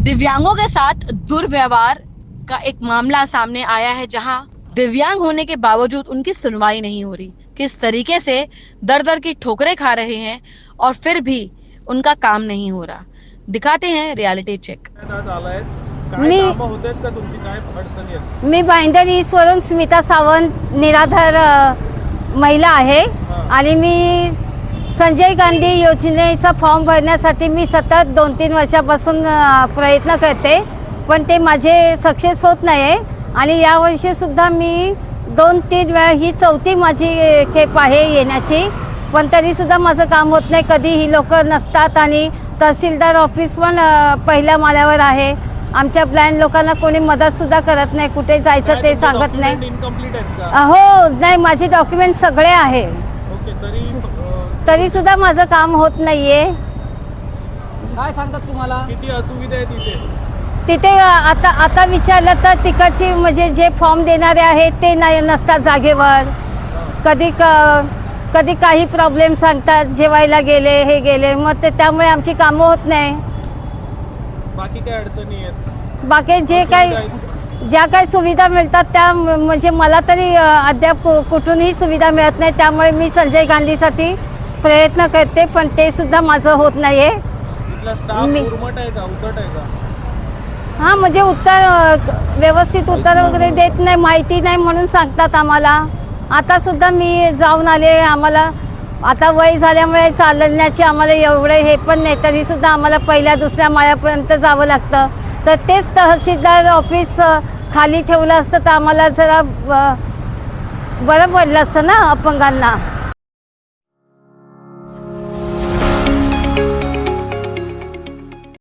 दिव्यांगों के साथ दुर्व्यवहार का एक मामला सामने आया है, जहां दिव्यांग होने के बावजूद उनकी सुनवाई नहीं हो रही। किस तरीके से दर दर की ठोकरें खा रहे हैं और फिर भी उनका काम नहीं हो रहा। दिखाते हैं रियलिटी चेक। मी मी भाईंदर ईस्टवरून स्मिता सावंत निराधार महिला आहे आणि मी संजय गांधी योजनेचा फॉर्म भरण्यासाठी मी सतत 2-3 वर्षापासून प्रयत्न करते, पण ते माझे सक्सेस होत नाही आहे। आणि यावर्षीसुद्धा मी 2-3 वेळा, ही 4थी माझी खेप आहे येण्याची, पण तरीसुद्धा माझं काम होत नाही। कधी ही लोक नसतात आणि तहसीलदार ऑफिस पण पहिल्या माळ्यावर आहे। आमच्या ब्लाइंड लोकांना कोणी मदतसुद्धा करत नाही, कुठे जायचं ते सांगत नाही। हो, नाही, माझे डॉक्युमेंट सगळे आहे, तरीसुद्धा माझं काम होत नाही आहे। काय सांगतात तुम्हाला? किती असुविधा आहे तिथे? तिथे आता विचारलं तर तिकडची म्हणजे जे फॉर्म देणारे आहेत ते नाही नसतात जागेवर। कधी काही प्रॉब्लेम सांगतात, जेवायला गेले हे गेले, मग त्यामुळे आमची कामं होत नाही। बाकी काय अडचणी आहेत? बाकी ज्या काही सुविधा मिळतात त्या म्हणजे मला तरी अद्याप कुठूनही सुविधा मिळत नाही। त्यामुळे मी संजय गांधीसाठी प्रयत्न करते, पण ते सुद्धा माझं होत नाही आहे। हां, म्हणजे उत्तर व्यवस्थित उत्तर वगैरे देत नाही, माहिती नाही म्हणून सांगतात आम्हाला। आतासुद्धा मी जाऊन आले, आम्हाला आता वय झाल्यामुळे चालण्याची आम्हाला एवढे हे पण नाही, तरीसुद्धा आम्हाला पहिल्या दुसऱ्या माळ्यापर्यंत जावं लागतं। तर तेच तहसीलदार ऑफिस खाली ठेवलं असतं तर आम्हाला जरा बरं पडलं असतं ना अपंगांना।